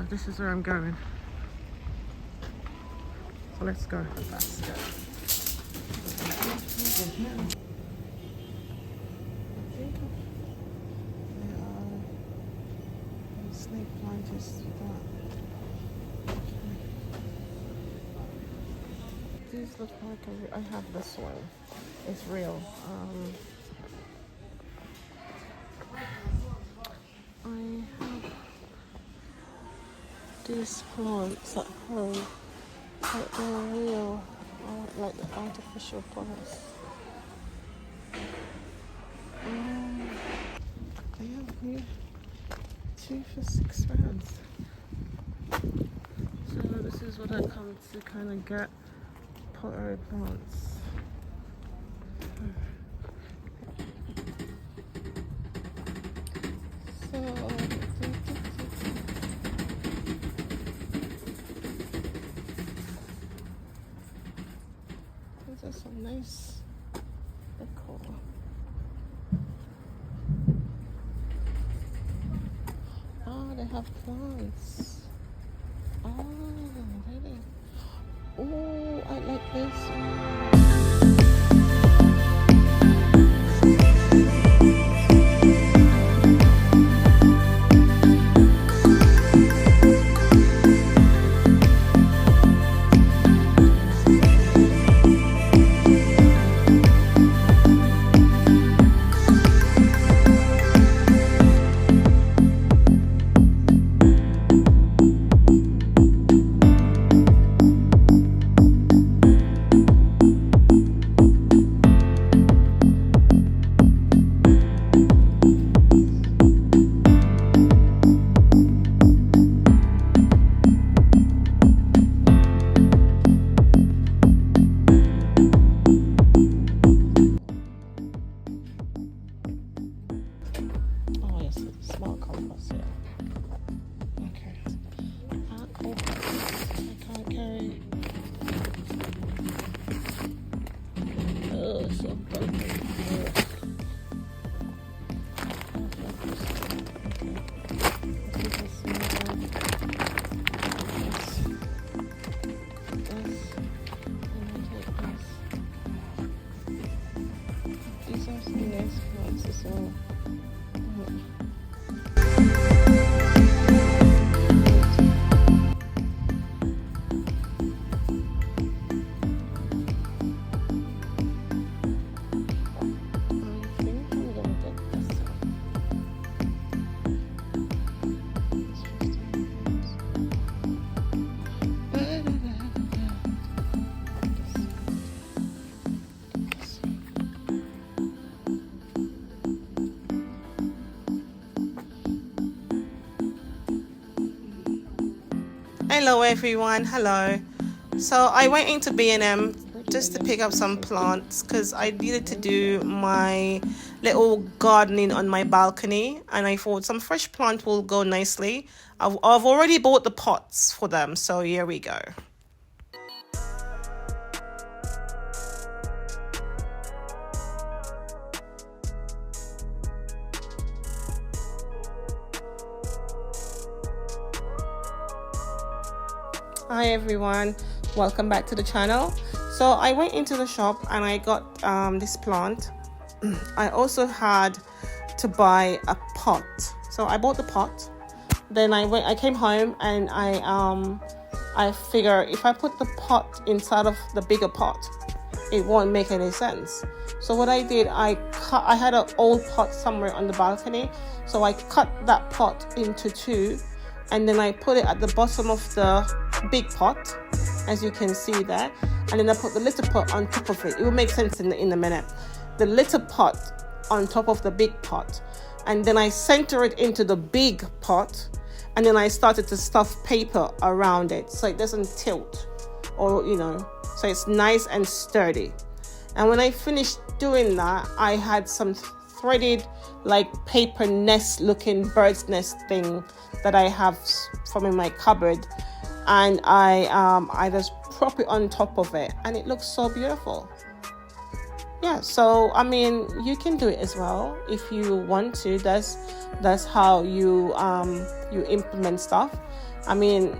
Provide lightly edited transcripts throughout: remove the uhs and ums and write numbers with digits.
this is where I'm going. So let's go. Snake plant is that. These look like I have this one. It's real. I have these plants at home, but they're real. I don't like the artificial plants. They have here 2 for £6. So this is what I come to kind of get, pottery plants. So these are some nice decor. Oh, they have plants. Oh, really? Oh, I like this one. Small compass, yeah. Okay. I can't carry. Oh, so bumpy. These are some nice plants as well. Hello everyone, hello. So I went into B&M just to pick up some plants because I needed to do my little gardening on my balcony, and I thought some fresh plant will go nicely. I've already bought the pots for them, so here we go. Hi everyone, welcome back to the channel. So I went into the shop and I got this plant. I also had to buy a pot, so I bought the pot. Then I came home and I figure if I put the pot inside of the bigger pot, it won't make any sense. So what I did, I had an old pot somewhere on the balcony, so I cut that pot into 2, and then I put it at the bottom of the big pot, as you can see there, and then I put the little pot on top of it. It will make sense in a minute. The little pot on top of the big pot, and then I center it into the big pot, and then I started to stuff paper around it so it doesn't tilt, or so it's nice and sturdy. And when I finished doing that, I had some threaded like paper nest looking bird's nest thing that I have from in my cupboard, and I just prop it on top of it, and it looks so beautiful. Yeah, so I mean, you can do it as well if you want to. That's how you implement stuff. I mean,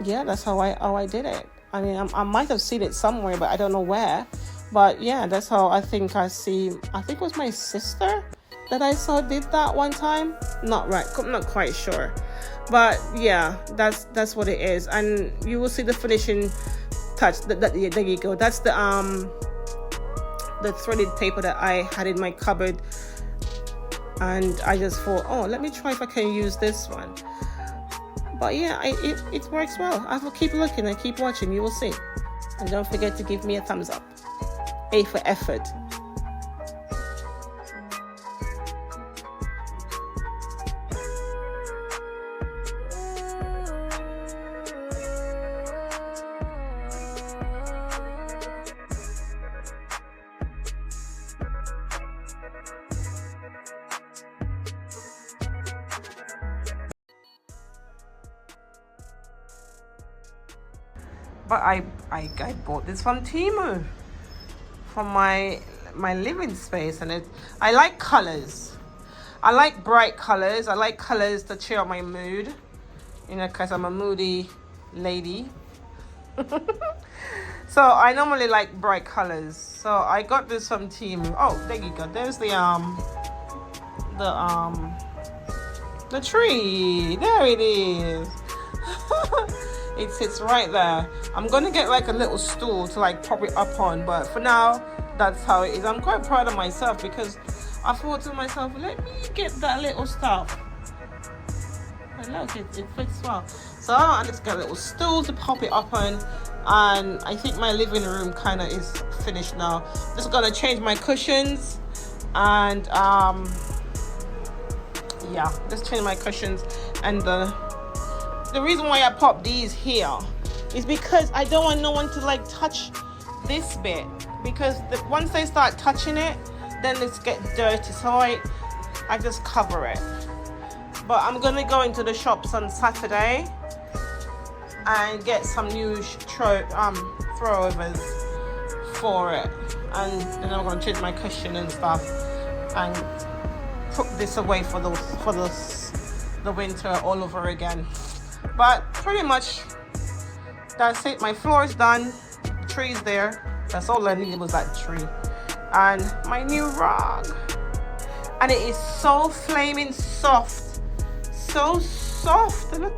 yeah, that's how I did it. I mean, I might have seen it somewhere, but I don't know where. But yeah, that's how I think it was my sister that I saw did that one time. Not right, I'm not quite sure. But yeah, that's what it is. And you will see the finishing touch. There you go. That's the threaded paper that I had in my cupboard. And I just thought, oh, let me try if I can use this one. But yeah, it works well. I will keep looking and keep watching. You will see. And don't forget to give me a thumbs up. A for effort. But I bought this from Temu, from my living space, and I like colors. I like bright colors. I like colors to cheer up my mood, because I'm a moody lady. So I normally like bright colors. So I got this from Temu. Oh, there you go. There's the tree. There it is. It sits right there. I'm gonna get like a little stool to like prop it up on, but for now, that's how it is. I'm quite proud of myself because I thought to myself, let me get that little stuff. And look, it fits well. So I just got a little stool to pop it up on, and I think my living room kind of is finished now. Just gonna change my cushions, and yeah, just change my cushions. And the reason why I popped these here is because I don't want no one to like touch this bit, because once they start touching it, then it's get dirty. So I just cover it. But I'm gonna go into the shops on Saturday and get some new throwovers for it, and then I'm gonna change my cushion and stuff and put this away for the winter all over again. But pretty much that's it. My floor is done. The tree's there. That's all I needed was that tree. And my new rug. And it is so flaming soft. So soft. Look.